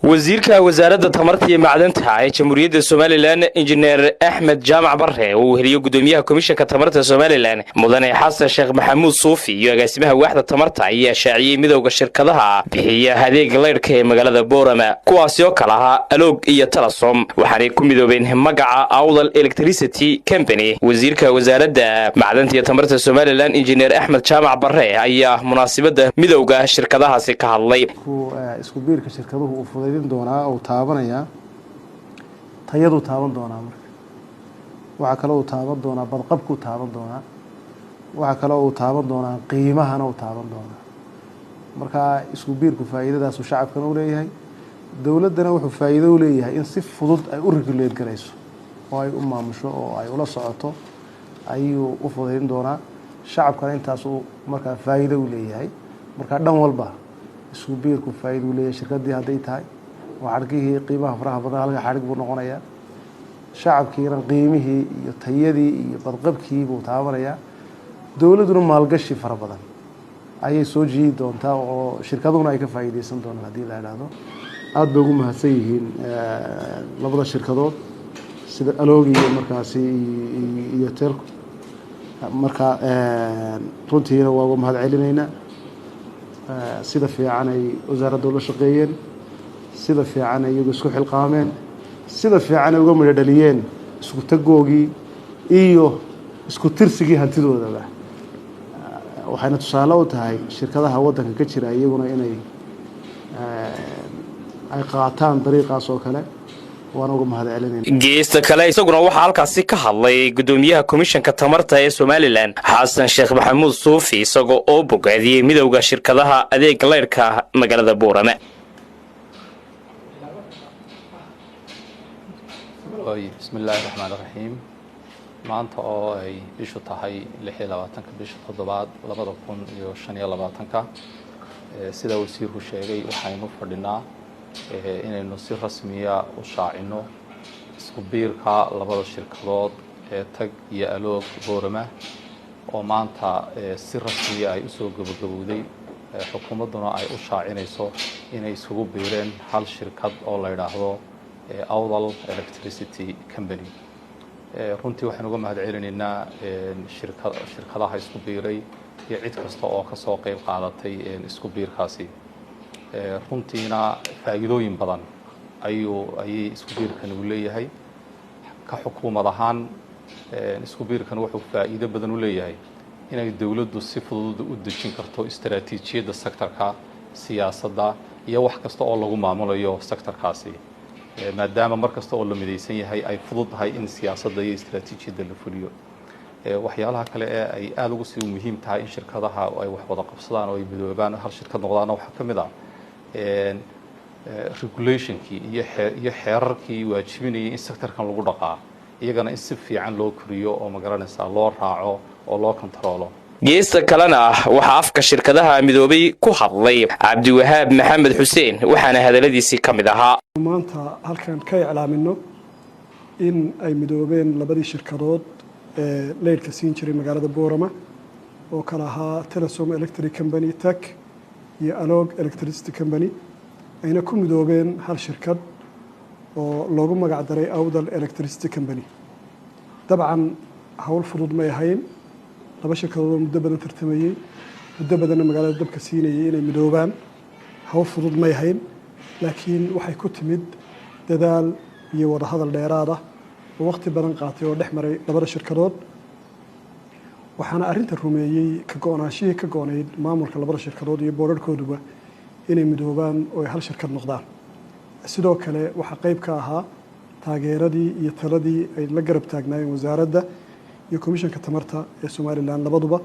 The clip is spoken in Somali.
wasiirka wasaaradda tamarta iyo macdanta ee jamhuuriyadda Soomaaliland injineer Axmed Jaamac Barre oo heliyo gudoomiyaha komishanka tamarta Soomaaliland mudane Xasan Sheekh Maxamuud Suufi iyo agaasimaha waaxda tamarta ayaa shaaciyay midowga shirkadaha bixiya adeegga leydhka ee magaalada Boorama kuwaas oo kala ah Aloog iyo Talasom waxaanay ku midoobeen magaca Awdal Electricity Company. wasiirka wasaaradda macdanta iyo tamarta Soomaaliland injineer Axmed Jaamac Barre ayaa munaasabada midowga shirkadahaasi ka hadlay. isku biirka shirkaduhu fudaydin doonaa oo taabanaya tayadu taaban doonaa marka waxa kale oo taaban doonaa badqabku taaban doonaa waxa kale oo taaban doonaa qiimahana oo taaban doonaa marka isku biirku faa'iidadaas uu shacabkan u leeyahay dawladana wuxuu faa'iido u leeyahay in si fudud ay u regulate garayso oo ay u maamusho oo ay ula socoto ayuu u fudaydin doonaa shacabkana intaas uu marka faa'iido u leeyahay marka dhan walba isku biirku faa'iido u leeyahay shirkadii haday tahay waxarkii qiimaha faraha badan halka xarig buu noqonaya shacabkiina qiimihii iyo tayadii iyo badqabkii buu taabanaya dawladuna maalgashi fara badan ayay soo jiidi doontaa oo shirkaduna ay ka faa'iideysan doonaan hadii la yiraahdo aad bay ugu mahadsan yihiin labada shirkadood sida Aloog iyo markaasi iyo Telco marka runtiina waa mahad celinayna sida fiican ay wasaaradda la shaqeeyeen sida fiican ay iyagu isku xilqaameen sida fiican ay uga midhaliyeen isku tagoogii iyo isku tirsigii hantidoodaba waxayna tusaale u tahay shirkadaha waddanka ka jira iyaguna inay ay qaataan dariiqaas oo kale waan uga mahad celinayna. geesta kale isaguna waxa halkaasi ka hadlay gudoomiyaha komishanka tamarta ee Soomaaliland Xasan Sheekh Maxamuud Suufi isagoo oo bogaadiyay midowga shirkadaha adeegga leydhka magaalada Boorama. bismillaahi raxmaani raxiim maanta oo ay bishu tahay 26 bisha 7 2025 sida wasiirku sheegay waxaynu fadhinaa inaynu si rasmiya u shaacino isku biirka labada shirkadood ee Tag iyo Aloog Boorama oo maanta si rasmi ah ay u soo gabagabowday xukuumaduna ay u shaacinayso inay isugu biireen hal shirkad oo la yiraahdo Awdal Electricity Company. runtii waxaan uga mahad celinaynaa shirkadaha isku biiray iyo cid kasta oo ka soo qayb qaadatay isku biirkaasi. runtiina faa'iidooyin badan ayay isku biirkan u leeyahay ka xukuumad ahaan isku biirkan wuxuu faa'iido badan u leeyahay inay dawladdu si fudud u dejin karto istaraatiijiyadda sektorka siyaasadda iyo wax kasta oo lagu maamulayo sektorkaasi maadaama markasta oo la midaysan yahay ay fududahay in siyaasadda iyo istaraatiijiyadda la fuliyo. waxyaalaha kale ee ay aad ugu sii muhiim tahay in shirkadaha ay wax wada qabsadaan oo ay midoobaan hal shirkad noqdaan waxa ka mid ah regulationkii iyo xeerarkii waajibinayay in sektorkan lagu dhaqaa iyagana in si fiican loo koriyo oo magaranaysa loo raaco oo loo kontaroolo. geesta kalena waxa afka shirkadaha midoobay ku hadlay Cabdiwahaab Maxamed Xuseen waxaana hadaladiisii kamid ahaa maanta halkan ka iclaamino in ay midoobeen labadii shirkadood ee leydhka siin jiray magaalada Boorama oo kala ahaa Telesom Electric Company Tag iyo Aloog Electricity Company ayna ku midoobeen hal shirkad oo loogu magac daray Awdal Electricity Company. dabcan hawl fudud ma yahayn laba shirkadood muddo badan tartamayay muddo badan magaalada dabka siinayay inay midoobaan hawl fudud ma yahayn laakiin waxay ku timid dadaal iyo wada hadal dheeraad ah oo waqti badan qaatay oo dhex maray labada shirkadood waxaana arrinta rumeeyay ka go'naanshihii ka go'nayd maamulka labada shirkadood iyo boorarkooduba inay midoobaan oo hal shirkad noqdaan. sidoo kale waxa qayb ka ahaa taageeradii iyo taladii ay la garab taagnaayeen wasaaradda iyo komishanka tamarta ee Soomaaliland labaduba